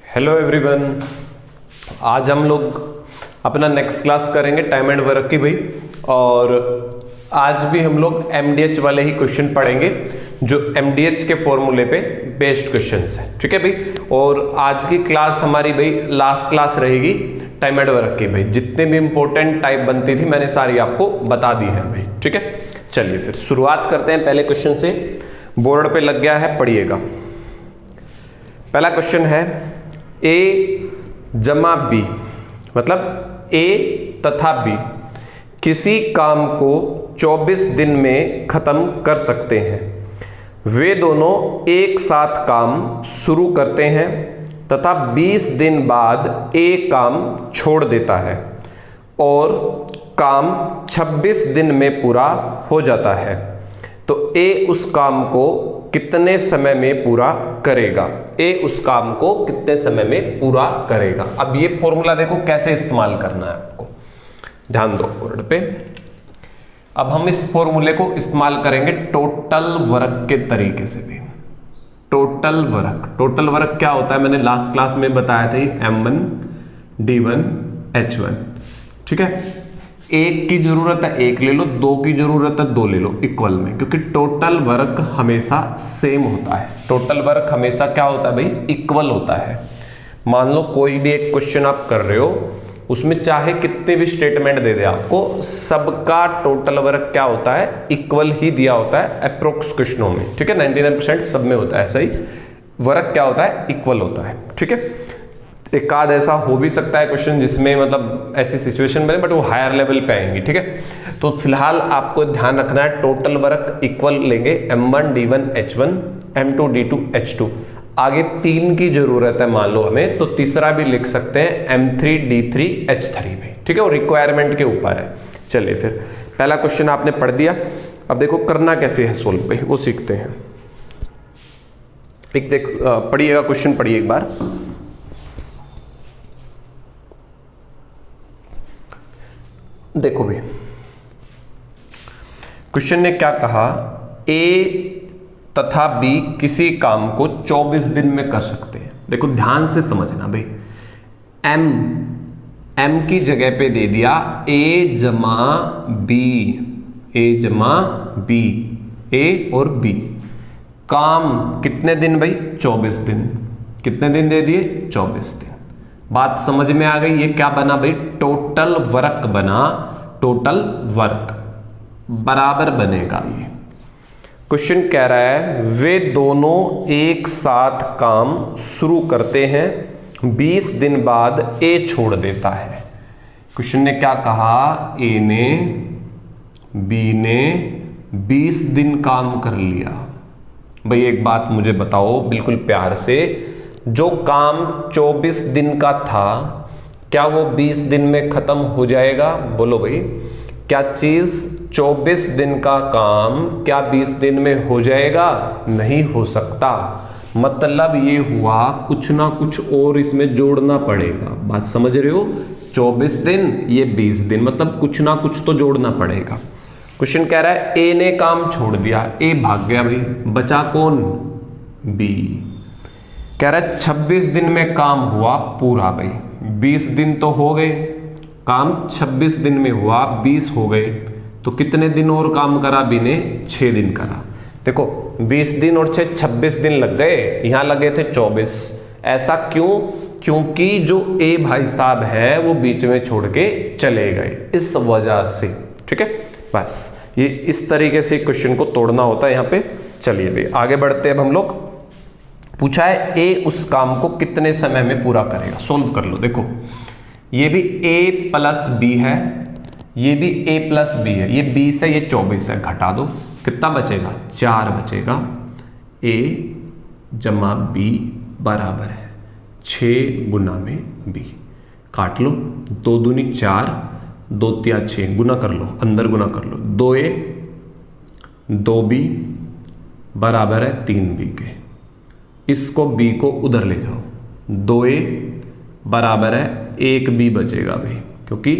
Hello everyone, आज हम लोग अपना नेक्स्ट क्लास करेंगे टाइम एंड वर्क की भाई। और आज भी हम लोग एमडीएच वाले ही क्वेश्चन पढ़ेंगे जो एमडीएच के फॉर्मूले पे बेस्ड क्वेश्चंस हैं, ठीक है भाई। और आज की क्लास हमारी भाई लास्ट क्लास रहेगी टाइम एंड वर्क की भाई। जितने भी इंपॉर्टेंट टाइप बनती थी मैंने सारी आपको बता दी है भाई, ठीक है। चलिए फिर शुरुआत करते हैं पहले क्वेश्चन से। बोर्ड पे लग गया है, पढ़िएगा। पहला क्वेश्चन है ए जमा बी, मतलब ए तथा बी किसी काम को 24 दिन में खत्म कर सकते हैं। वे दोनों एक साथ काम शुरू करते हैं तथा 20 दिन बाद ए काम छोड़ देता है और काम 26 दिन में पूरा हो जाता है। तो ए उस काम को कितने समय में पूरा करेगा? ए उस काम को कितने समय में पूरा करेगा? अब ये फॉर्मूला देखो कैसे इस्तेमाल करना है आपको, ध्यान दो बोर्ड पे। अब हम इस फॉर्मूले को इस्तेमाल करेंगे टोटल वर्क के तरीके से भी। टोटल वर्क क्या होता है मैंने लास्ट क्लास में बताया था, M1 D1 H1, ठीक है। एक की जरूरत है एक ले लो, दो की जरूरत है दो ले लो इक्वल में, क्योंकि टोटल वर्क हमेशा सेम होता है। टोटल वर्क हमेशा क्या होता है भाई? इक्वल होता है। मान लो कोई भी एक क्वेश्चन आप कर रहे हो, उसमें चाहे कितने भी स्टेटमेंट दे दे आपको, सबका टोटल वर्क क्या होता है? इक्वल ही दिया होता है अप्रोक्स क्वेश्चनों में, ठीक है। 99% सब में होता है सही। वर्क क्या होता है? इक्वल होता है, ठीक है। एक आध ऐसा हो भी सकता है क्वेश्चन जिसमें मतलब ऐसी सिचुएशन बने, बट वो हायर लेवल पे आएंगी, ठीक है। तो फिलहाल आपको ध्यान रखना है टोटल वर्क इक्वल लेंगे, M1 D1 H1 M2 D2 H2। आगे 3 की जरूरत है मान लो हमें, तो तीसरा भी लिख सकते हैं M3 D3 H3 में, ठीक है। वो रिक्वायरमेंट के ऊपर है। चलिए फिर पहला क्वेश्चन आपने पढ़ दिया। अब देखो करना कैसे है सोल्व भाई, वो सीखते हैं। एक देख पढ़िएगा क्वेश्चन, पढ़िए एक बार। देखो भी क्वेश्चन ने क्या कहा, ए तथा बी किसी काम को 24 दिन में कर सकते हैं। देखो ध्यान से समझना भाई, एम की जगह पे दे दिया ए जमा बी, ए और बी। काम कितने दिन भाई? 24 दिन। कितने दिन दे दिए? 24 दिन। बात समझ में आ गई? ये क्या बना भाई? टोटल वर्क बना। टोटल वर्क बराबर बनेगा ये। क्वेश्चन कह रहा है वे दोनों एक साथ काम शुरू करते हैं, 20 दिन बाद ए छोड़ देता है। क्वेश्चन ने क्या कहा? ए ने बी ने 20 दिन काम कर लिया। भाई एक बात मुझे बताओ बिल्कुल प्यार से, जो काम 24 दिन का था क्या वो 20 दिन में खत्म हो जाएगा? बोलो भाई, क्या चीज 24 दिन का काम क्या 20 दिन में हो जाएगा? नहीं हो सकता। मतलब ये हुआ कुछ ना कुछ और इसमें जोड़ना पड़ेगा। बात समझ रहे हो? 24 दिन ये 20 दिन, मतलब कुछ ना कुछ तो जोड़ना पड़ेगा। क्वेश्चन कह रहा है ए ने काम छोड़ दिया, ए भाग गया भाई, बचा कौन? बी। कह रहा है 26 दिन में काम हुआ पूरा भाई। 20 दिन तो हो गए, काम 26 दिन में हुआ, 20 हो गए, तो कितने दिन और काम करा बी ने? 6 दिन करा। देखो 20 दिन और 26 दिन लग गए, यहां लगे थे 24। ऐसा क्यों? क्योंकि जो ए भाई साहब है वो बीच में छोड़ के चले गए, इस वजह से, ठीक है। बस ये इस तरीके से क्वेश्चन को तोड़ना होता है यहाँ पे। चलिए भाई आगे बढ़ते हैं। अब हम लोग पूछा है ए उस काम को कितने समय में पूरा करेगा। सोल्व कर लो। देखो ये भी a प्लस बी है, ये भी a प्लस बी है, ये 20 है, ये 24 है, घटा दो कितना बचेगा? 4 बचेगा। a जमा b बराबर है 6 गुना में b। काट लो, 2 दूनी 4, 2 तिया 6, गुना कर लो, अंदर गुना कर लो। 2a 2b बराबर है 3b के। इसको b को उधर ले जाओ, 2a बराबर है 1b बचेगा भाई, क्योंकि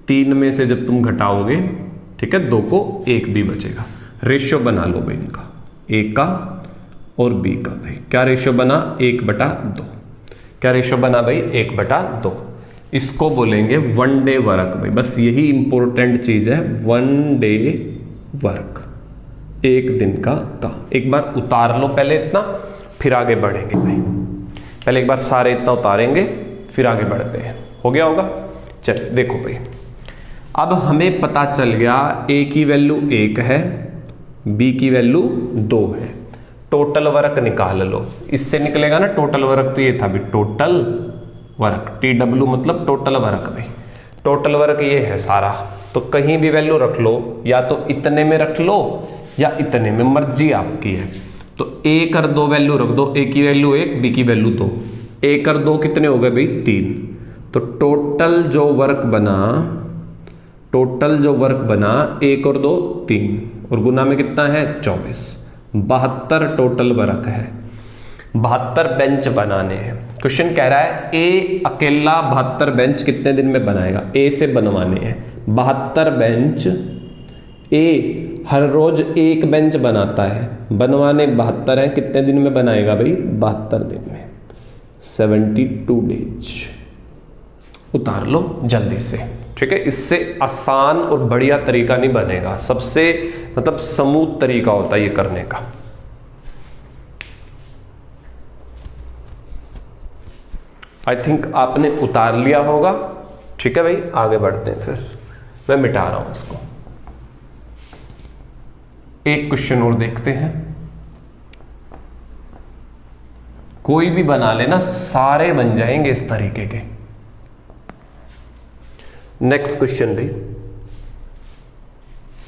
3 में से जब तुम घटाओगे, ठीक है, 2 को 1b बचेगा। रेशियो बना लो भाई इनका, a का और b का। भाई क्या रेशियो बना? 1/2। क्या रेशो बना भाई 1/2। इसको बोलेंगे वन डे वर्क भाई, बस यही इंपॉर्टेंट चीज है, वन डे वर्क, एक दिन का काम। एक बार उतार लो पहले इतना, फिर आगे बढ़ेंगे भाई। पहले एक बार सारे इतना उतारेंगे फिर आगे बढ़ते हैं। हो गया होगा? चलिए देखो भाई, अब हमें पता चल गया ए की वैल्यू 1 है, बी की वैल्यू 2 है। टोटल वर्क निकाल लो, इससे निकलेगा ना टोटल वर्क। तो ये था भी टोटल वर्क, TW मतलब टोटल वर्क भाई। टोटल वर्क ये है सारा, तो कहीं भी वैल्यू रख लो, या तो इतने में रख लो या इतने में, मर्जी आपकी है। तो एक और 2 वैल्यू रख दो, ए की वैल्यू 1, बी की वैल्यू 2। 1 और 2 कितने हो गए भाई 3। तो टोटल जो वर्क बना, टोटल जो वर्क बना 1 और 2 3, और गुना में कितना है 24। 72 टोटल वर्क है। 72 बेंच बनाने हैं। क्वेश्चन कह रहा है ए अकेला 72 बेंच कितने दिन में बनाएगा। ए से बनवाने हैं 72 बेंच। ए हर रोज एक बेंच बनाता है, बनवाने 72 है, कितने दिन में बनाएगा भाई 72 दिन में, 72 डेज। उतार लो जल्दी से, ठीक है। इससे आसान और बढ़िया तरीका नहीं बनेगा, सबसे मतलब स्मूथ तरीका होता है ये करने का। आई थिंक आपने उतार लिया होगा, ठीक है भाई। आगे बढ़ते हैं, फिर मैं मिटा रहा हूं इसको। एक क्वेश्चन और देखते हैं। कोई भी बना लेना, सारे बन जाएंगे इस तरीके के। नेक्स्ट क्वेश्चन भी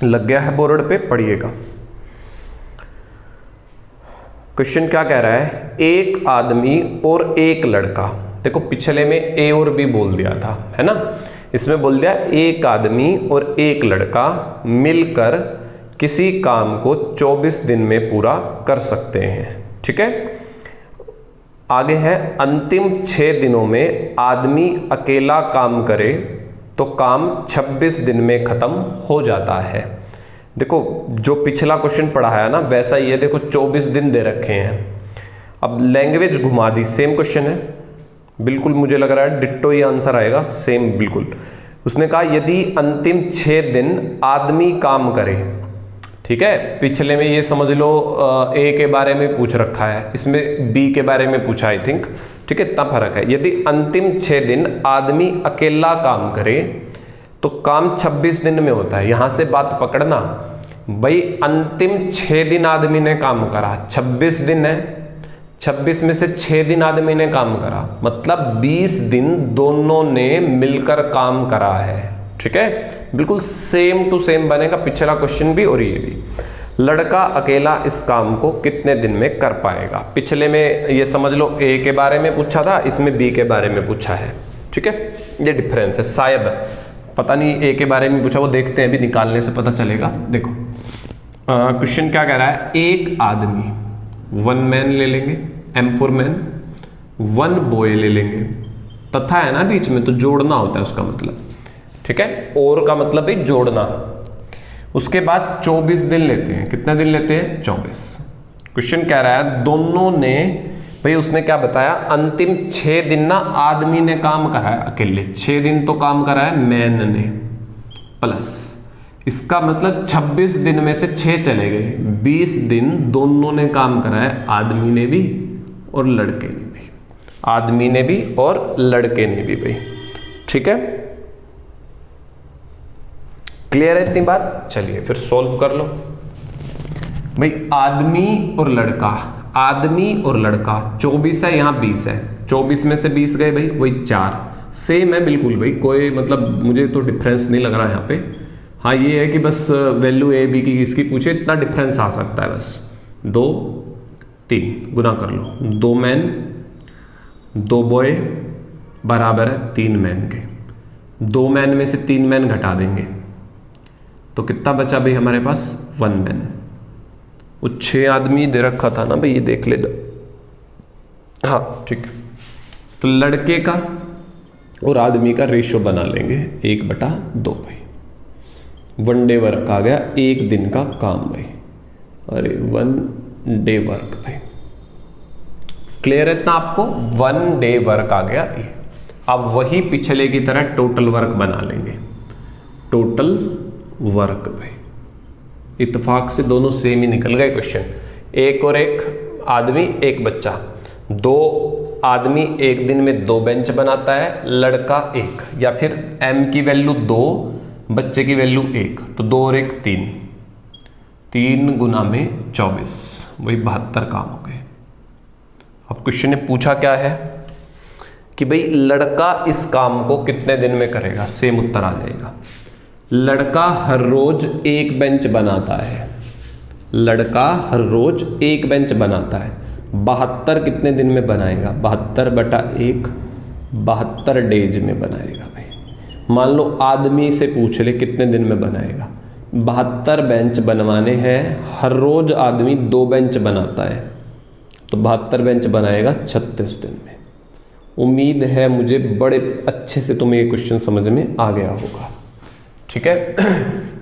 लग गया है बोर्ड पे, पढ़िएगा। क्वेश्चन क्या कह रहा है, एक आदमी और एक लड़का। देखो पिछले में ए और बी बोल दिया था, है ना। इसमें बोल दिया एक आदमी और एक लड़का मिलकर किसी काम को 24 दिन में पूरा कर सकते हैं, ठीक है। आगे है अंतिम 6 दिनों में आदमी अकेला काम करे तो काम 26 दिन में खत्म हो जाता है। देखो जो पिछला क्वेश्चन पढ़ाया ना वैसा ही है। देखो 24 दिन दे रखे हैं। अब लैंग्वेज घुमा दी, सेम क्वेश्चन है बिल्कुल, मुझे लग रहा है डिट्टो ही आंसर आएगा, सेम बिल्कुल। उसने कहा यदि अंतिम 6 दिन आदमी काम करे, ठीक है। पिछले में ये समझ लो ए के बारे में पूछ रखा है, इसमें बी के बारे में पूछा आई थिंक, ठीक है। इतना फर्क है। यदि अंतिम 6 दिन आदमी अकेला काम करे तो काम 26 दिन में होता है। यहां से बात पकड़ना भाई, अंतिम 6 दिन आदमी ने काम करा, 26 दिन है, 26 में से 6 दिन आदमी ने काम करा, मतलब 20 दिन दोनों ने मिलकर काम करा है, ठीक है। बिल्कुल सेम टू सेम बनेगा पिछला क्वेश्चन भी और ये भी। लड़का अकेला इस काम को कितने दिन में कर पाएगा। पिछले में ये समझ लो ए के बारे में पूछा था, इसमें बी के बारे में पूछा है, ठीक है। ये डिफरेंस है, शायद पता नहीं ए के बारे में पूछा, वो देखते हैं अभी, निकालने से पता चलेगा। देखो क्वेश्चन क्या कह रहा है, एक आदमी, 1 मैन ले लेंगे, M फॉर मैन, 1 बॉय ले लेंगे, तथा है ना बीच में, तो जोड़ना होता है उसका मतलब, ठीक है। और का मतलब भी जोड़ना। उसके बाद 24 दिन लेते हैं। कितने दिन लेते हैं 24। क्वेश्चन कह रहा है दोनों ने, भाई उसने क्या बताया, अंतिम 6 दिन ना आदमी ने काम करा है अकेले, 6 दिन तो काम करा है मैन ने, प्लस इसका मतलब 26 दिन में से 6 चले गए, 20 दिन दोनों ने काम करा है, आदमी ने भी और लड़के ने भी, आदमी ने भी और लड़के ने भी भाई, ठीक है। क्लियर है इतनी बात। चलिए फिर सॉल्व कर लो भाई। आदमी और लड़का, आदमी और लड़का 24 है, यहाँ 20 है, 24 में से 20 गए भाई, वही 4, सेम है बिल्कुल भाई, कोई मतलब मुझे तो डिफरेंस नहीं लग रहा यहाँ पे। हाँ ये है कि बस वैल्यू ए बी की इसकी पूछे, इतना डिफरेंस आ सकता है बस। 2 3 गुना कर लो, 2 मैन 2 बॉय बराबर है 3 मैन के। 2 मैन में से 3 मैन घटा देंगे तो कितना बचा भाई हमारे पास, 1 मैन। वो 6 आदमी दे रखा था ना भाई, ये देख ले, हाँ ठीक है। तो लड़के का और आदमी का रेशो बना लेंगे 1/2 भाई। 1 डे वर्क आ गया, 1 दिन का काम भाई, अरे 1 डे वर्क भाई, क्लियर है इतना आपको? 1 डे वर्क आ गया ये। अब वही पिछले की तरह टोटल वर्क बना लेंगे। टोटल वर्क भाई, इत्तेफाक से दोनों सेम ही निकल गए क्वेश्चन। एक और एक आदमी एक बच्चा, 2 आदमी एक दिन में 2 बेंच बनाता है, लड़का 1, या फिर m की वैल्यू 2, बच्चे की वैल्यू 1, तो 2 और 1 3, 3 गुना में 24, वही 72 काम हो गए। अब क्वेश्चन ने पूछा क्या है कि भाई लड़का इस काम को कितने दिन में करेगा, सेम उत्तर आ जाएगा। लड़का हर रोज एक बेंच बनाता है, लड़का हर रोज एक बेंच बनाता है, 72 कितने दिन में बनाएगा, 72/1, 72 डेज में बनाएगा भाई। मान लो आदमी से पूछ ले कितने दिन में बनाएगा, 72 बेंच बनवाने हैं, हर रोज आदमी 2 बेंच बनाता है, तो 72 बेंच बनाएगा 36 दिन में। उम्मीद है मुझे बड़े अच्छे से तुम्हें ये क्वेश्चन समझ में आ गया होगा, ठीक है।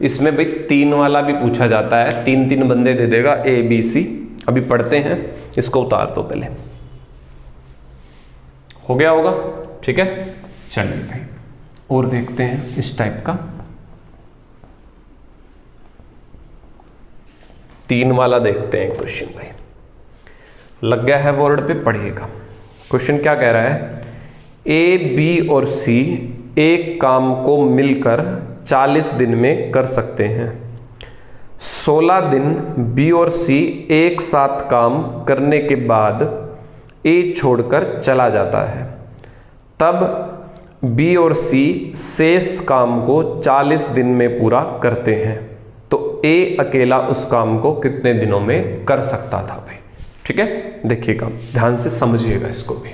इसमें भाई 3 वाला भी पूछा जाता है, 3 बंदे दे देगा A B C। अभी पढ़ते हैं, इसको उतार दो पहले, हो गया होगा, ठीक है। चलिए भाई और देखते हैं इस टाइप का 3 वाला देखते हैं क्वेश्चन भाई, लग गया है बोर्ड पे, पढ़िएगा। क्वेश्चन क्या कह रहा है, A B और C एक काम को मिलकर 40 दिन में कर सकते हैं। 16 दिन B और C एक साथ काम करने के बाद A छोड़कर चला जाता है, तब B और C शेष काम को 40 दिन में पूरा करते हैं, तो A अकेला उस काम को कितने दिनों में कर सकता था भाई, ठीक है। देखिएगा ध्यान से समझिएगा इसको भी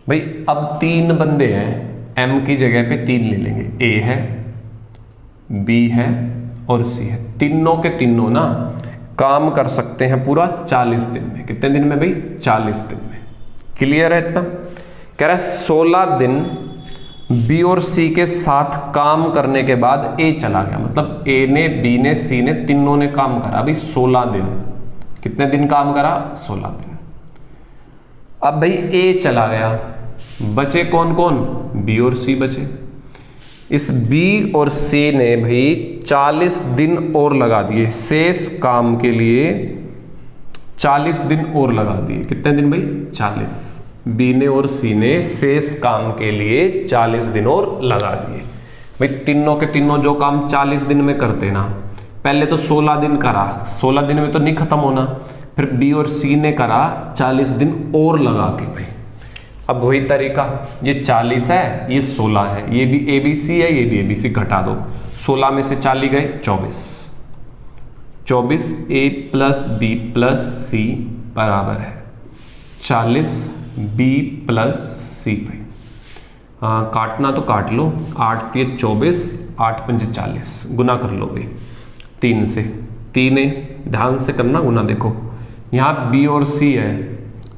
भाई। अब 3 बंदे हैं, M की जगह पे 3 ले लेंगे, A है, B है और C है। तीनों के तीनों ना काम कर सकते हैं पूरा 40 दिन में। कितने दिन में भाई, 40 दिन में। क्लियर है इतना? कह रहा है 16 दिन B और C के साथ काम करने के बाद A चला गया, मतलब A ने, B ने, C ने, तीनों ने काम करा अभी 16 दिन। कितने दिन काम करा, 16 दिन। अब भाई A चला गया, बचे कौन कौन, B और C बचे। इस B और C ने भाई 40 दिन और लगा दिए शेष काम के लिए, 40 दिन और लगा दिए। कितने दिन भाई, 40। B ने और C ने शेष काम के लिए 40 दिन और लगा दिए भाई। तीनों के तीनों जो काम 40 दिन में करते ना, पहले तो 16 दिन करा, 16 दिन में तो नहीं खत्म होना, फिर B और C ने करा 40 दिन और लगा के भाई। अब वही तरीका, ये 40 है, ये 16 है, ये भी ABC है, ये भी ABC, घटा दो। 16 में से 40 गए 24, 24 A plus B plus C बराबर है 40 B प्लस C भाई। काटना तो काट लो, 8 3 24, 8 5 40, गुना कर लो भाई 3 से। 3 है, ध्यान से करना गुना। देखो यहाँ B और C है,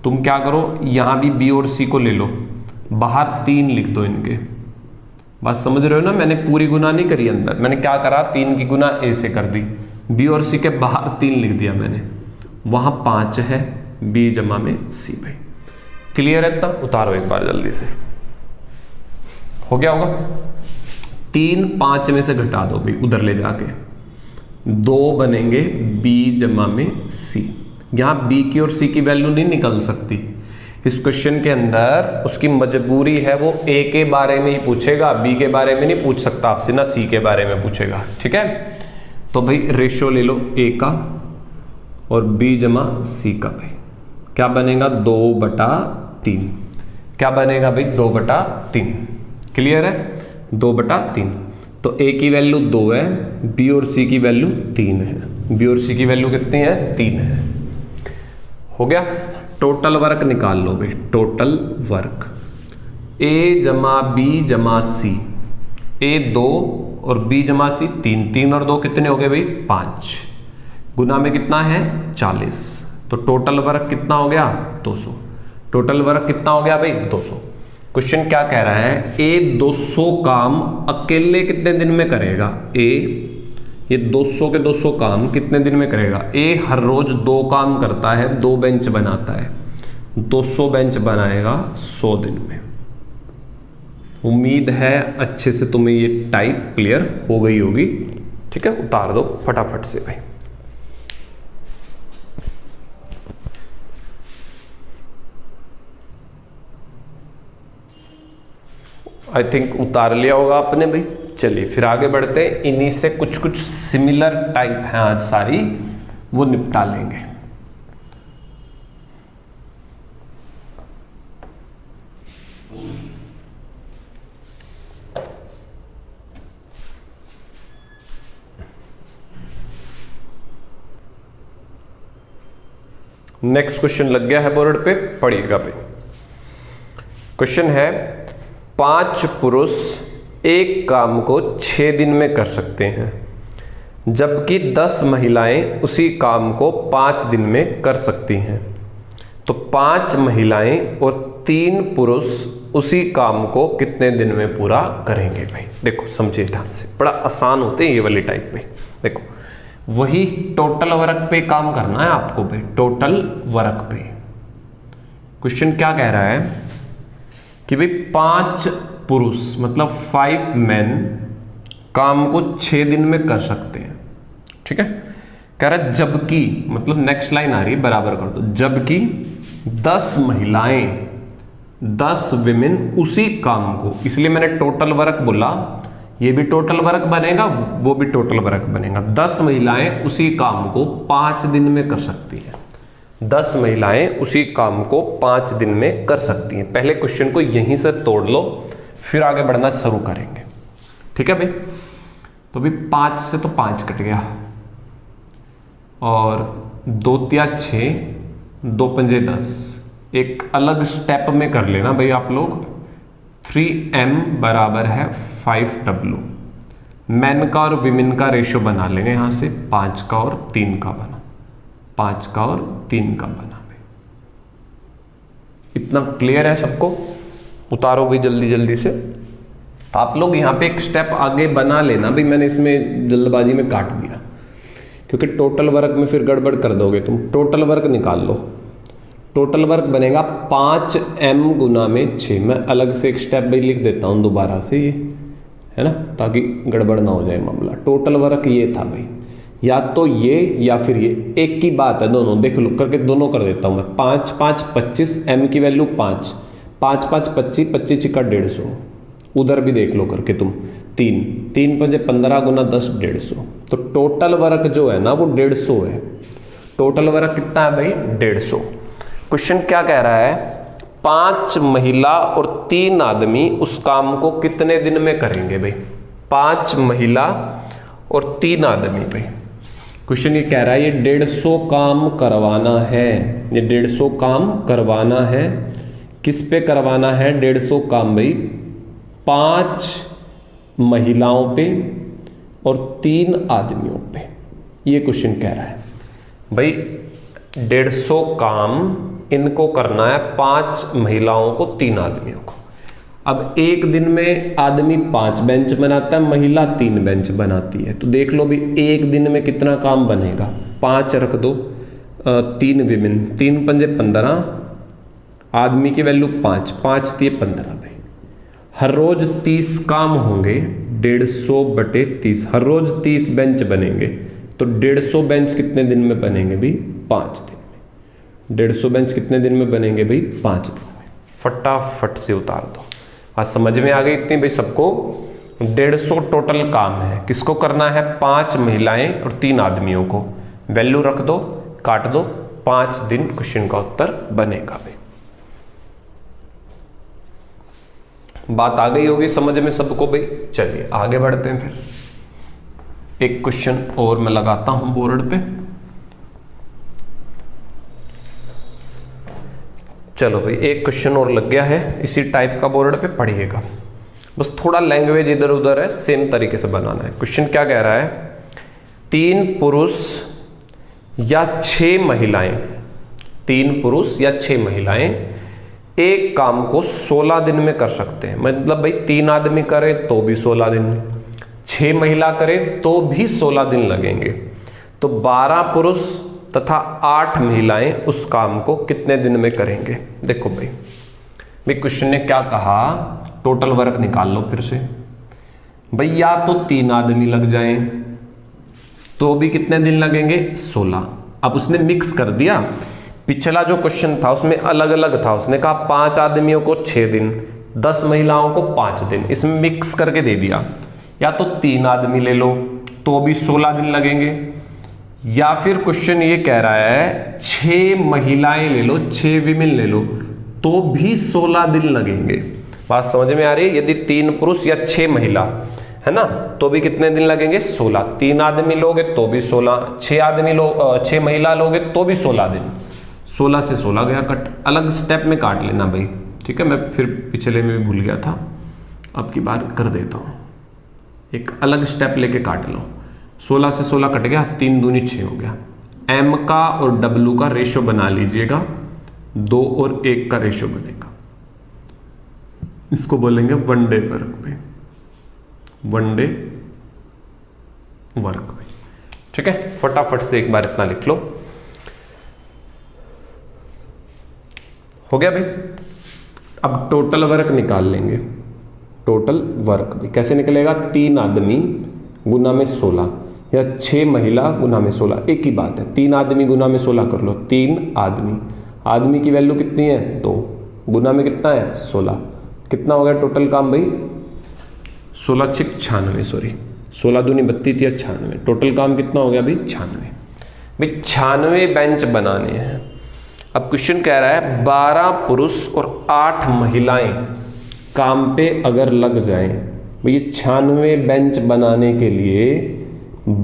तुम क्या करो, यहाँ भी B और C को ले लो, बाहर 3 लिख दो इनके। बात समझ रहे हो ना? मैंने पूरी गुना नहीं करी अंदर, मैंने क्या करा, 3 की गुना A से कर दी, B और C के बाहर 3 लिख दिया मैंने, वहाँ 5 है B जमा में C भाई। क्लियर है इतना? उतारो एक बार जल्दी से, हो गया होगा। 3 5 में से घटा दो भाई, उधर ले जाके 2 बनेंगे B जमा में C। यहाँ B की और C की वैल्यू नहीं निकल सकती इस क्वेश्चन के अंदर, उसकी मजबूरी है, वो A के बारे में ही पूछेगा, B के बारे में नहीं पूछ सकता आपसे, ना C के बारे में पूछेगा, ठीक है। तो भाई रेशियो ले लो A का और B जमा C का भाई, क्या बनेगा 2/3। क्या बनेगा भाई 2/3। क्लियर है? 2/3। तो A की वैल्यू 2 है, B और C की वैल्यू 3 है। B और C की वैल्यू कितनी है, 3 है। हो गया। टोटल वर्क निकाल लो भाई, टोटल वर्क A जमा B जमा C, A 2 और B जमा C 3, 3 और 2 कितने हो गए भाई 5, गुना में कितना है 40, तो टोटल वर्क कितना हो गया 200। टोटल वर्क कितना हो गया भाई 200। क्वेश्चन क्या कह रहा है, A 200 काम अकेले कितने दिन में करेगा, A ये 200 के 200 काम कितने दिन में करेगा? ए हर रोज 2 काम करता है, 2 बेंच बनाता है, 200 बेंच बनाएगा 100 दिन में। उम्मीद है अच्छे से तुम्हें ये टाइप क्लियर हो गई होगी। ठीक है, उतार दो फटाफट से भाई। आई थिंक उतार लिया होगा आपने भाई। चलिए फिर आगे बढ़ते हैं, इन्हीं से कुछ कुछ सिमिलर टाइप हैं आज सारी, वो निपटा लेंगे। नेक्स्ट क्वेश्चन लग गया है बोर्ड पे, पढ़िएगा भाई। क्वेश्चन है 5 पुरुष एक काम को 6 दिन में कर सकते हैं, जबकि 10 महिलाएं उसी काम को 5 दिन में कर सकती हैं। तो 5 महिलाएं और 3 पुरुष उसी काम को कितने दिन में पूरा करेंगे भाई? देखो समझिए ध्यान से, बड़ा आसान होते हैं ये वाली टाइप में। देखो वही टोटल वर्क पे काम करना है आपको भाई, टोटल वर्क पे। क्वेश्चन क्या कह रहा है कि भाई 5 पुरुष मतलब 5 मैन काम को 6 दिन में कर सकते हैं। ठीक है, कह रहा है जबकि, मतलब नेक्स्ट लाइन आ रही है, बराबर कर दो, जबकि 10 महिलाएं 10 विमेन उसी काम को, इसलिए मैंने टोटल वर्क बोला, ये भी टोटल वर्क बनेगा, वो भी टोटल वर्क बनेगा। 10 महिलाएं उसी काम को 5 दिन में कर सकती है। 10 महिलाएं उसी काम को 5 दिन में कर सकती हैं। पहले क्वेश्चन को यहीं से तोड़ लो, फिर आगे बढ़ना शुरू करेंगे। ठीक है भाई, तो भी 5 से तो 5 कट गया, और 2 तिया 6, 2 पंजे 10। एक अलग स्टेप में कर लेना भाई आप लोग। 3m बराबर है 5w। मैन का और विमेन का रेशो बना लेंगे यहां से, 5 का और 3 का बना, 5 का और 3 का बना भाई। इतना क्लियर है सबको? उतारो भाई जल्दी जल्दी से। आप लोग यहाँ पे एक स्टेप आगे बना लेना भाई, मैंने इसमें जल्दबाजी में काट दिया, क्योंकि टोटल वर्क में फिर गड़बड़ कर दोगे तुम। टोटल वर्क निकाल लो, टोटल वर्क बनेगा 5m गुना में 6। मैं अलग से एक स्टेप भाई लिख देता हूँ दोबारा से, ये है ना, ताकि गड़बड़ ना हो जाए मामला। टोटल वर्क ये था भाई, या तो ये या फिर ये, एक की बात है दोनों। देख लो करके दोनों कर देता हूँ मैं। 5 5 25, m की वैल्यू 5, 5 5 25, 25 छिक्का 150। उधर भी देख लो करके तुम, 3 3 पंजे 15 गुना 10, 150। तो टोटल वर्क जो है ना वो 150 है। टोटल वर्क कितना है भाई? 150। क्वेश्चन क्या कह रहा है? 5 महिला और 3 आदमी उस काम को कितने दिन में करेंगे भाई? 5 महिला और 3 आदमी भाई। क्वेश्चन ये कह रहा है ये 150 काम करवाना है, ये 150 काम करवाना है। किस पे करवाना है 150 काम भाई? 5 महिलाओं पे और 3 आदमियों पे। ये क्वेश्चन कह रहा है भाई 150 काम इनको करना है, 5 महिलाओं को 3 आदमियों को। अब एक दिन में आदमी 5 बेंच बनाता है, महिला 3 बेंच बनाती है। तो देख लो भी एक दिन में कितना काम बनेगा। 5 रख दो, 3 विमेन, 3 पंजे 15, आदमी की वैल्यू 5, 5 दिए 15 भाई। हर रोज 30 काम होंगे, 150 बटे 30। हर रोज 30 बेंच बनेंगे, तो 150 बेंच कितने दिन में बनेंगे भाई? 5 दिन में। 150 बेंच कितने दिन में बनेंगे भाई? 5 दिन में। फटाफट से उतार दो। आज समझ में आ गई इतनी भाई सबको? 150 टोटल काम है, किसको करना है? 5 महिलाएं और 3 आदमियों को। वैल्यू रख दो, काट दो, 5 दिन क्वेश्चन का उत्तर बनेगा भाई। बात आ गई होगी समझ में सबको भाई। चलिए आगे बढ़ते हैं फिर। एक क्वेश्चन और मैं लगाता हूं बोर्ड पे। चलो भाई एक क्वेश्चन और लग गया है इसी टाइप का, बोर्ड पे पढ़िएगा। बस थोड़ा लैंग्वेज इधर उधर है, सेम तरीके से बनाना है। क्वेश्चन क्या कह रहा है? 3 पुरुष या 6 महिलाएं, 3 पुरुष या 6 महिलाएं एक काम को 16 दिन में कर सकते हैं। मतलब भाई 3 आदमी करें तो भी 16 दिन में, 6 महिला करे तो भी 16 दिन लगेंगे। तो 12 पुरुष तथा 8 महिलाएं उस काम को कितने दिन में करेंगे। देखो भाई क्वेश्चन ने क्या कहा, टोटल वर्क निकाल लो फिर से भाई। या तो 3 आदमी लग जाएं तो भी कितने दिन लगेंगे 16। अब उसने मिक्स कर दिया, पिछला जो क्वेश्चन था उसमें अलग अलग था, उसने कहा 5 आदमियों को 6 दिन, 10 महिलाओं को 5 दिन, इसमें मिक्स करके दे दिया। या तो 3 आदमी ले लो तो भी 16 दिन लगेंगे, या फिर क्वेश्चन ये कह रहा है 6 महिलाएं ले लो, 6 विमेन ले लो तो भी 16 दिन लगेंगे। बात समझ में आ रही है। यदि 3 पुरुष या 6 महिला है ना तो भी कितने दिन लगेंगे 16। 3 आदमी लोगे तो भी 16, 6 महिला लोगे तो भी 16 दिन। 16 से 16 गया कट। अलग स्टेप में काट लेना भाई, ठीक है। मैं फिर पिछले में भी भूल गया था, अब की बार कर देता हूँ। एक अलग स्टेप लेके काट लो। 16 से 16 कट गया, 3 दूनी 6 हो गया। m का और w का रेशो बना लीजिएगा, 2 और 1 का रेशो बनेगा। इसको बोलेंगे वन डे वर्क पे, वन डे वर्क पे, ठीक है। फटाफट से एक बार इतना लिख लो। हो गया भाई। अब टोटल वर्क निकाल लेंगे। टोटल वर्क भी कैसे निकलेगा, 3 आदमी गुना में 16 या 6 महिला गुना में 16, एक ही बात है। 3 आदमी गुना में 16 कर लो, 3 आदमी, आदमी की वैल्यू कितनी है 2, गुना में कितना है 16, कितना हो गया टोटल काम भाई 16 6 96, सॉरी 16 दूनी 32 या 96, टोटल काम कितना हो गया भाई 96। भाई 96 बेंच बनाने हैं। अब क्वेश्चन कह रहा है 12 पुरुष और 8 महिलाएं काम पे अगर लग जाएं, भाई 96 बेंच बनाने के लिए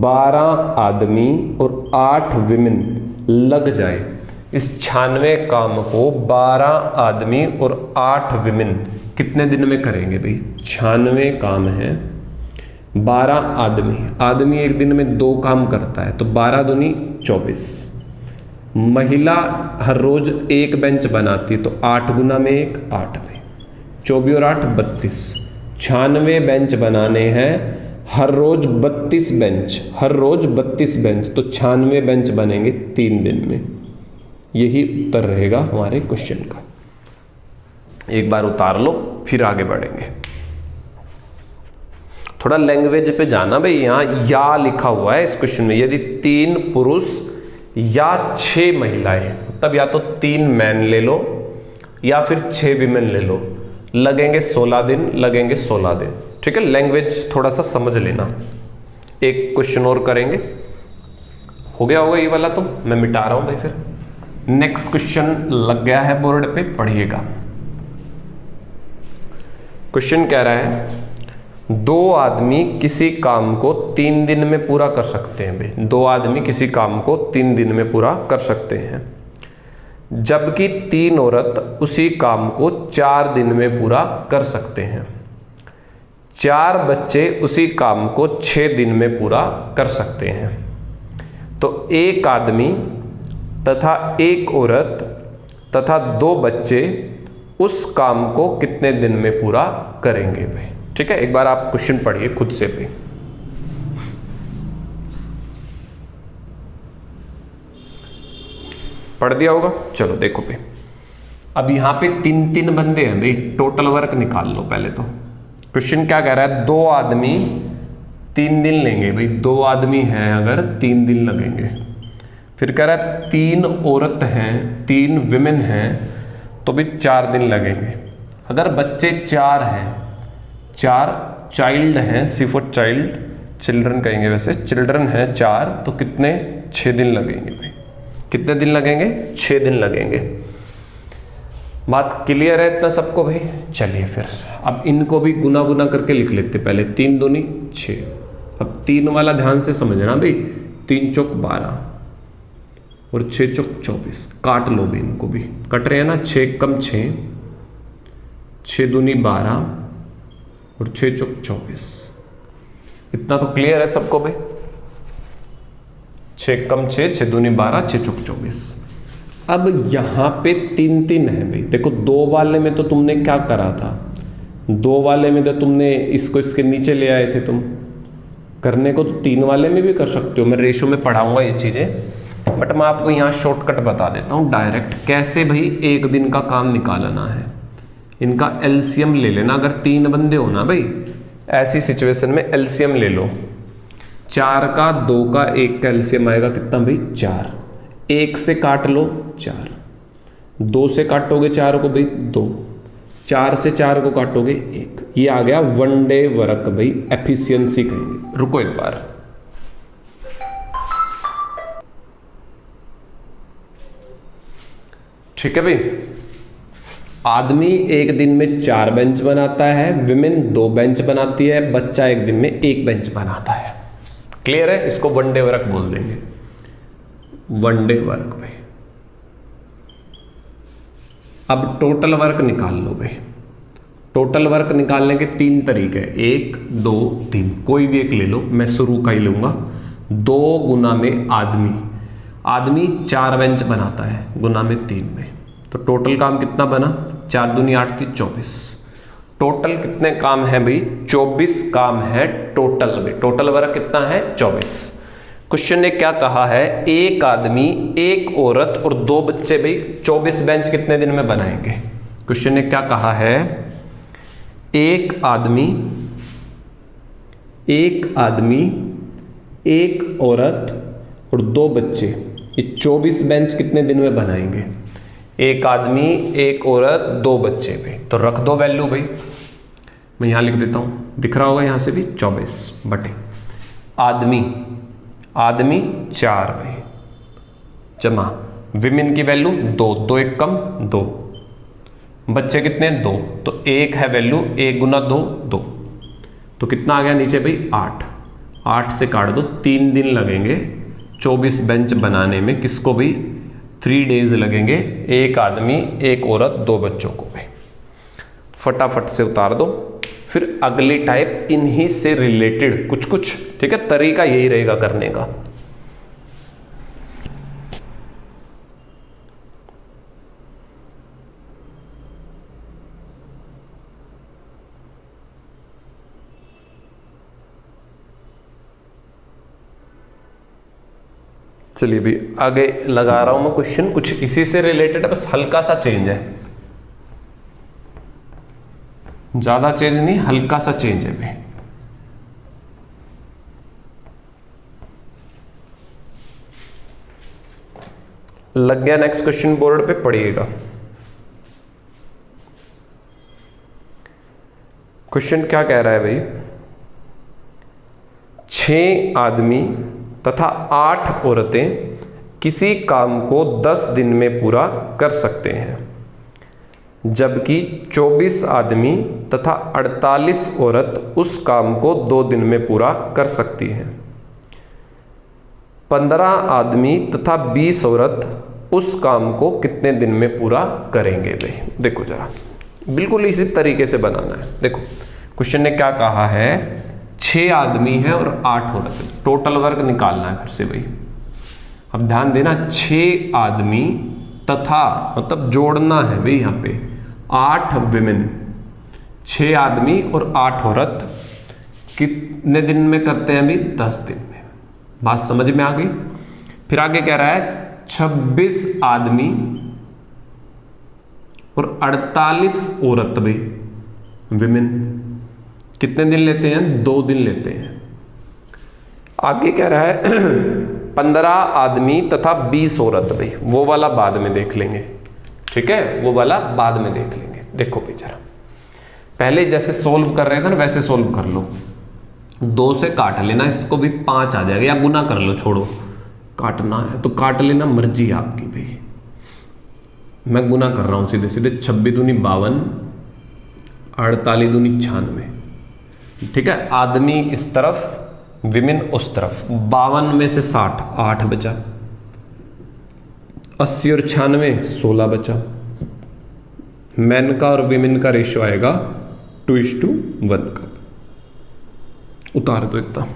12 आदमी और 8 विमेन लग जाए। इस 96 काम को 12 आदमी और 8 विमेन कितने दिन में करेंगे भाई। 96 काम है, 12 आदमी, आदमी एक दिन में 2 काम करता है तो 12 दूनी 24। महिला हर रोज 1 बेंच बनाती है तो 8 गुना में 1 8 में 24 और 8 32। 96 बेंच बनाने हैं, हर रोज 32 बेंच, हर रोज 32 बेंच, तो 96 बेंच बनेंगे 3 दिन में। यही उत्तर रहेगा हमारे क्वेश्चन का। एक बार उतार लो फिर आगे बढ़ेंगे। थोड़ा लैंग्वेज पे जाना भाई। यहाँ या लिखा हुआ है इस क्वेश्चन में, यदि 3 पुरुष या 6 महिलाएं, तब या तो 3 मैन ले लो या फिर 6 विमेन ले लो, लगेंगे 16 दिन, लगेंगे 16 दिन, ठीक है। लैंग्वेज थोड़ा सा समझ लेना। एक क्वेश्चन और करेंगे, हो गया होगा ये वाला, तो मैं मिटा रहा हूं भाई। फिर नेक्स्ट क्वेश्चन लग गया है बोर्ड पे, पढ़िएगा। क्वेश्चन कह रहा है 2 आदमी किसी काम को 3 दिन में पूरा कर सकते हैं भाई। 2 आदमी किसी काम को 3 दिन में पूरा कर सकते हैं, जबकि 3 औरत उसी काम को 4 दिन में पूरा कर सकते हैं। 4 बच्चे उसी काम को 6 दिन में पूरा कर सकते हैं। तो 1 आदमी तथा 1 औरत तथा 2 बच्चे उस काम को कितने दिन में पूरा करेंगे भाई, ठीक है। एक बार आप क्वेश्चन पढ़िए खुद से भी। पढ़ दिया होगा, चलो देखो भाई। अब यहाँ पे 3 बंदे हैं भाई, टोटल वर्क निकाल लो पहले तो। क्वेश्चन क्या कह रहा है, 2 आदमी 3 दिन लेंगे भाई। 2 आदमी हैं अगर 3 दिन लगेंगे। फिर कह रहा है 3 औरत हैं, 3 विमेन हैं तो भी 4 दिन लगेंगे। अगर बच्चे 4 हैं, 4 चाइल्ड हैं, सिर्फ चाइल्ड, चिल्ड्रन कहेंगे वैसे, चिल्ड्रन हैं 4, तो कितने 6 दिन लगेंगे भाई। कितने दिन लगेंगे 6 दिन लगेंगे। बात क्लियर है इतना सबको भाई। चलिए फिर अब इनको भी गुना गुना करके लिख लेते पहले। 3 दूनी 6। अब 3 वाला ध्यान से समझना भाई। 3 चौक 12 और 6 चौक 24। काट लो भी, इनको भी कट रहे हैं ना। 6 कम 6, 6 दूनी 12 और 6 चौक 24। इतना तो क्लियर है सबको भाई। 6 कम 6, 6 दूनी 12, 6 चौक 24। अब यहां पे 3 है भाई। देखो 2 वाले में तो तुमने क्या करा था, 2 वाले में तो तुमने इसको इसके नीचे ले आए थे तुम, करने को तो 3 वाले में भी कर सकते हो, मैं रेशो में पढ़ाऊंगा ये चीज़ें, बट मैं आपको यहाँ शॉर्टकट बता देता हूँ डायरेक्ट कैसे भाई एक दिन का काम निकालना है। इनका एलसीएम ले लेना, अगर 3 बंदे हो ना भाई, ऐसी सिचुएशन में एलसीएम ले लो। 4 का 2 का 1 का एलसीएम आएगा कितना भाई 4, 1 से काट लो 4, 2 से काटोगे 4 को भाई 2, 4 से 4 को काटोगे 1, ये आ गया वन डे वर्क भाई, एफिशिएंसी कहेंगे। रुको एक बार, ठीक है भाई। आदमी एक दिन में 4 बेंच बनाता है, विमेन 2 बेंच बनाती है, बच्चा एक दिन में 1 बेंच बनाता है। क्लियर है? इसको वन डे वर्क बोल देंगे, वन डे वर्क भाई। अब टोटल वर्क निकाल लो भाई। टोटल वर्क निकालने के 3 तरीके, 1 2 3, कोई भी एक ले लो, मैं शुरू का ही लूंगा। 2 गुना में आदमी 4 बेंच बनाता है, गुना में 3 में, तो टोटल काम कितना बना, 4 दूनी 8 थी 24। टोटल कितने काम है भाई, 24 काम है टोटल भाई। टोटल वर्क कितना है 24। क्वेश्चन ने क्या कहा है, एक आदमी, एक औरत और 2 बच्चे भाई 24 बेंच कितने दिन में बनाएंगे। क्वेश्चन ने क्या कहा है, एक आदमी, एक औरत और 2 बच्चे, ये 24 बेंच कितने दिन में बनाएंगे। एक आदमी, एक औरत, 2 बच्चे भाई, तो रख दो वैल्यू भाई, मैं यहां लिख देता हूं, दिख रहा होगा यहां से भी 24 बटे आदमी 4 भाई, जमा विमेन की वैल्यू 2, 2 1 कम 2, बच्चे कितने 2, तो 1 है वैल्यू, 1 गुना 2 2, तो कितना आ गया नीचे भाई 8, 8 से काट दो, 3 दिन लगेंगे 24 बेंच बनाने में। किसको भी 3 डेज लगेंगे, एक आदमी, एक औरत, 2 बच्चों को भी। फटाफट से उतार दो। फिर अगली टाइप इन्हीं से रिलेटेड कुछ, ठीक है, तरीका यही रहेगा करने का। चलिए भी आगे लगा रहा हूं मैं क्वेश्चन, कुछ इसी से रिलेटेड है, बस हल्का सा चेंज है, ज्यादा चेंज नहीं, हल्का सा चेंज है भाई। लग गया नेक्स्ट क्वेश्चन बोर्ड पे, पढ़िएगा। क्वेश्चन क्या कह रहा है भाई, 6 आदमी तथा 8 औरतें किसी काम को 10 दिन में पूरा कर सकते हैं, जबकि 24 आदमी तथा 48 औरत उस काम को 2 दिन में पूरा कर सकती हैं। 15 आदमी तथा 20 औरत उस काम को कितने दिन में पूरा करेंगे भाई। देखो जरा, बिल्कुल इसी तरीके से बनाना है। देखो क्वेश्चन ने क्या कहा है, 6 आदमी है और 8 औरत है, टोटल वर्क निकालना है फिर से भाई। अब ध्यान देना, 6 आदमी तथा, मतलब जोड़ना है भाई यहाँ पे, 8 विमेन, 6 आदमी और 8 औरत कितने दिन में करते हैं भाई, 10 दिन में। बात समझ में आ गई। फिर आगे कह रहा है 26 आदमी और 48 औरत भाई विमेन कितने दिन लेते हैं, 2 दिन लेते हैं। आगे कह रहा है 15 आदमी तथा 20 औरत भाई, वो वाला बाद में देख लेंगे, ठीक है, वो वाला बाद में देख लेंगे। देखो भाई जरा, पहले जैसे सोल्व कर रहे थे ना वैसे सोल्व कर लो। 2 से काट लेना, इसको भी 5 आ जाएगा, या गुना कर लो, छोड़ो, काटना है तो काट लेना, मर्जी आपकी भाई। मैं गुना कर रहा हूं सीधे सीधे, 26 दूनी 52, 48 दूनी 96, ठीक है। आदमी इस तरफ, विमेन उस तरफ। 52 में से 60, 8 बचा। 80 और 96, 16 बचा। मैन का और विमेन का रेशियो आएगा 2:1 का। उतार दो इतना,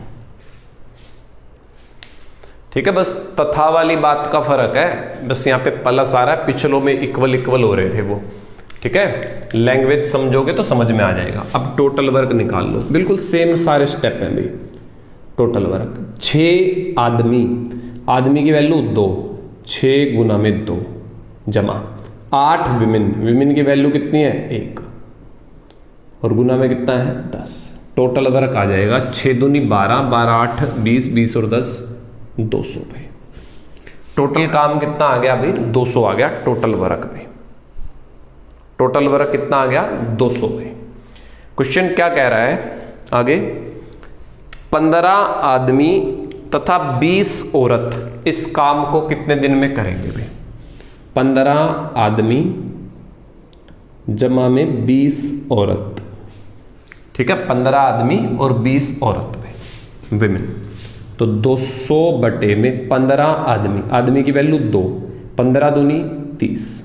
ठीक है। बस तथा वाली बात का फर्क है, बस यहाँ पे प्लस आ रहा है, पिछलों में इक्वल हो रहे थे वो, ठीक है। लैंग्वेज समझोगे तो समझ में आ जाएगा। अब टोटल वर्क निकाल लो, बिल्कुल सेम सारे स्टेप हैं भाई। Total work. 6 आदमी, आदमी की वैल्यू 2, 6 गुना में 2 जमा 8 विमेन, विमेन की वैल्यू कितनी है 1 और गुना में कितना है 10। टोटल वर्क आ जाएगा 6 दूनी 12, 12 8 20, 20 और 10 200 भाई। टोटल काम कितना आ गया भाई 200 आ गया टोटल वर्क में। टोटल वर्क कितना आ गया 200 भाई। क्वेश्चन क्या कह रहा है आगे, 15 आदमी तथा 20 औरत इस काम को कितने दिन में करेंगे भाई। 15 आदमी जमा में 20 औरत, ठीक है, 15 आदमी और 20 औरत भाई विमेन। तो 200 बटे में 15 आदमी, आदमी की वैल्यू 2, 15 दूनी 30,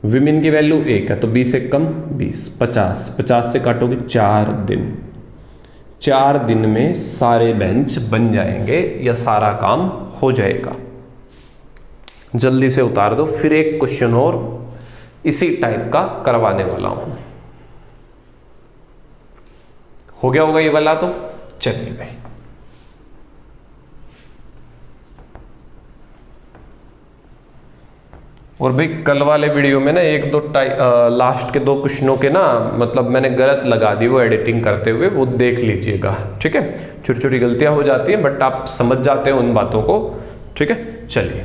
विमेन की वैल्यू 1 है तो 20 एक कम 20, 50, 50 से काटोगे 4 दिन, 4 दिन में सारे बेंच बन जाएंगे या सारा काम हो जाएगा। जल्दी से उतार दो। फिर एक क्वेश्चन और इसी टाइप का करवाने वाला हूं। हो गया होगा ये वाला तो चलिए भाई। और भाई कल वाले वीडियो में ना एक दो लास्ट के 2 क्वेश्चनों के ना मतलब मैंने गलत लगा दी वो एडिटिंग करते हुए, वो देख लीजिएगा, ठीक है। छोटी छोटी गलतियां हो जाती हैं बट आप समझ जाते हैं उन बातों को, ठीक है। चलिए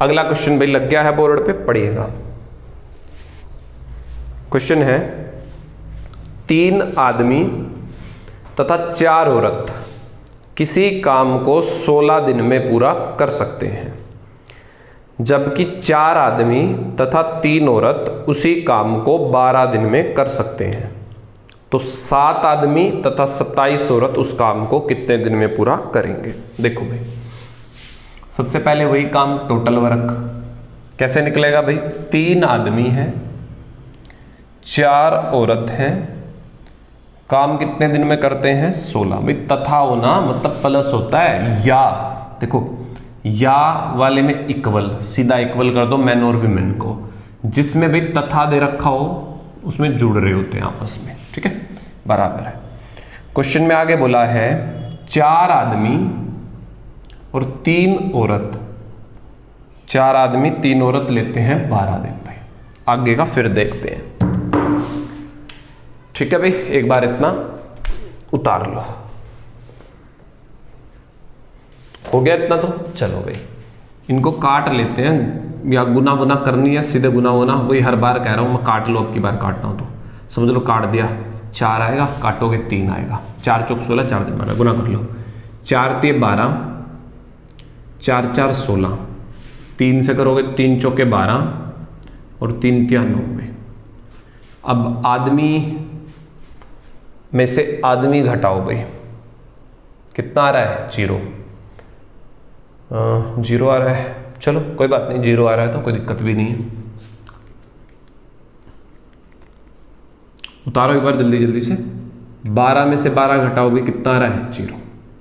अगला क्वेश्चन भाई लग गया है बोर्ड पे, पढ़िएगा। क्वेश्चन है 3 आदमी तथा 4 औरत किसी काम को 16 दिन में पूरा कर सकते हैं, जबकि 4 आदमी तथा 3 औरत उसी काम को 12 दिन में कर सकते हैं। तो 7 आदमी तथा 27 औरत उस काम को कितने दिन में पूरा करेंगे। देखो भाई सबसे पहले वही काम टोटल वर्क कैसे निकलेगा भाई। 3 आदमी हैं, 4 औरत हैं, काम कितने दिन में करते हैं 16। भाई तथा होना मतलब प्लस होता है या, देखो या वाले में इक्वल, सीधा इक्वल कर दो मैन और विमेन को। जिसमें भी तथा दे रखा हो उसमें जुड़ रहे होते हैं आपस में, ठीक है, बराबर है। क्वेश्चन में आगे बोला है 4 आदमी और 3 औरत, 4 आदमी 3 औरत लेते हैं 12 दिन भाई। आगे का फिर देखते हैं, ठीक है भाई। एक बार इतना उतार लो, हो गया इतना तो। चलो भाई इनको काट लेते हैं, या गुना गुना करनी है सीधे गुना होना, वही हर बार कह रहा हूं मैं, काट लो। अब की बार काटना हो तो समझ लो, काट दिया 4 आएगा, काटोगे 3 आएगा, 4 चौक 16, 4 दिन 12, गुना कर लो। 4 तिये 12, 4 4 16, 3 से करोगे 3 चौके 12 और 3 तिया 9। अब आदमी में से आदमी घटाओ भाई, कितना आ रहा है 0, 0 आ रहा है। चलो कोई बात नहीं, 0 आ रहा है तो कोई दिक्कत भी नहीं है। उतारो एक बार जल्दी जल्दी से। 12 में से 12 घटाओ भी, कितना आ रहा है 0,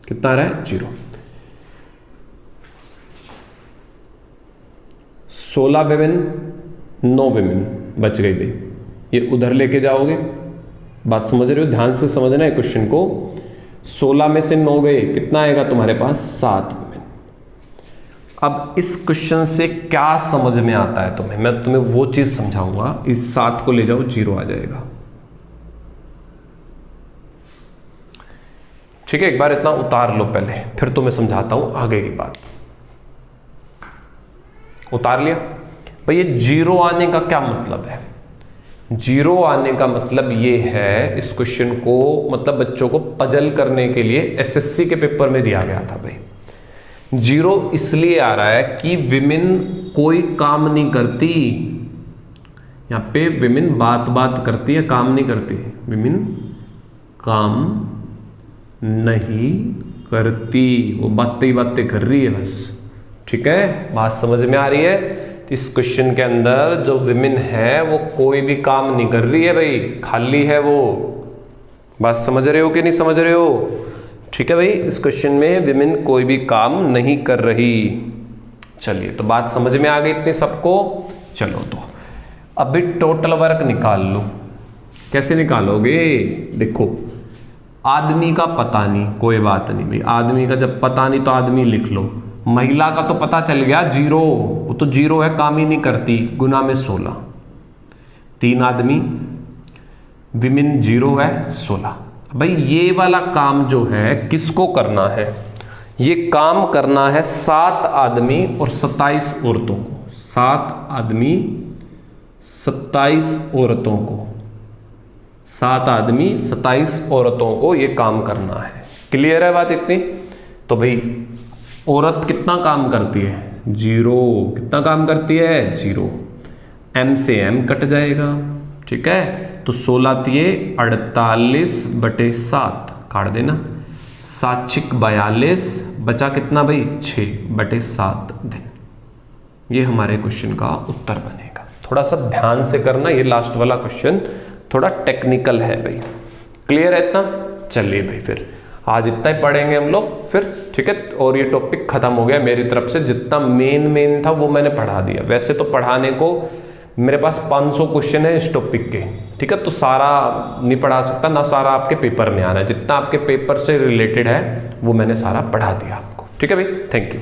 कितना आ रहा है 0। 16 विमेन 9 विमेन बच गई भाई, ये उधर लेके जाओगे। बात समझ रहे हो, ध्यान से समझना है क्वेश्चन को। 16 में से 9 गए, कितना आएगा तुम्हारे पास 7 विमेन। अब इस क्वेश्चन से क्या समझ में आता है तुम्हें, मैं तुम्हें वो चीज समझाऊंगा। इस 7 को ले जाओ 0 आ जाएगा, ठीक है। एक बार इतना उतार लो पहले, फिर तुम्हें समझाता हूं आगे की बात। उतार लिया भाई। ये 0 आने का क्या मतलब है। 0 आने का मतलब ये है, इस क्वेश्चन को मतलब बच्चों को पजल करने के लिए एसएससी के पेपर में दिया गया था भाई। 0 इसलिए आ रहा है कि विमेन कोई काम नहीं करती, यहां पे विमेन बात करती है, काम नहीं करती। विमेन काम नहीं करती, वो बातें ही बातें कर रही है बस, ठीक है। बात समझ में आ रही है। इस क्वेश्चन के अंदर जो विमेन है वो कोई भी काम नहीं कर रही है भाई, खाली है वो। बात समझ रहे हो कि नहीं समझ रहे हो, ठीक है भाई। इस क्वेश्चन में विमेन कोई भी काम नहीं कर रही। चलिए तो बात समझ में आ गई इतनी सबको। चलो तो अब भी टोटल वर्क निकाल लो। कैसे निकालोगे, देखो आदमी का पता नहीं, कोई बात नहीं भाई, आदमी का जब पता नहीं तो आदमी लिख लो। महिला का तो पता चल गया, 0, वो तो 0 है, काम ही नहीं करती, गुना में 16, 3 आदमी, विमेन 0 है, 16। भाई ये वाला काम जो है किसको करना है, ये काम करना है 7 आदमी और 27 औरतों को, 7 आदमी 27 औरतों को, 7 आदमी 27 औरतों को ये काम करना है। क्लियर है बात इतनी? तो भाई औरत कितना काम करती है, 0, कितना काम करती है, 0, m से m कट जाएगा, ठीक है, तो 16 तिये 48/7 काट देना, 7 42, बचा कितना भाई, 6/7 दिन। ये हमारे क्वेश्चन का उत्तर बनेगा। थोड़ा सा ध्यान से करना, ये लास्ट वाला क्वेश्चन थोड़ा टेक्निकल है भाई। क्लियर है इतना? चलिए भाई फिर आज इतना ही पढ़ेंगे हम लोग फिर, ठीक है। और ये टॉपिक खत्म हो गया मेरी तरफ से, जितना मेन था वो मैंने पढ़ा दिया। वैसे तो पढ़ाने को मेरे पास 500 क्वेश्चन है इस टॉपिक के, ठीक है, तो सारा नहीं पढ़ा सकता, ना सारा आपके पेपर में आना है। जितना आपके पेपर से रिलेटेड है वो मैंने सारा पढ़ा दिया आपको, ठीक है भाई। Thank you.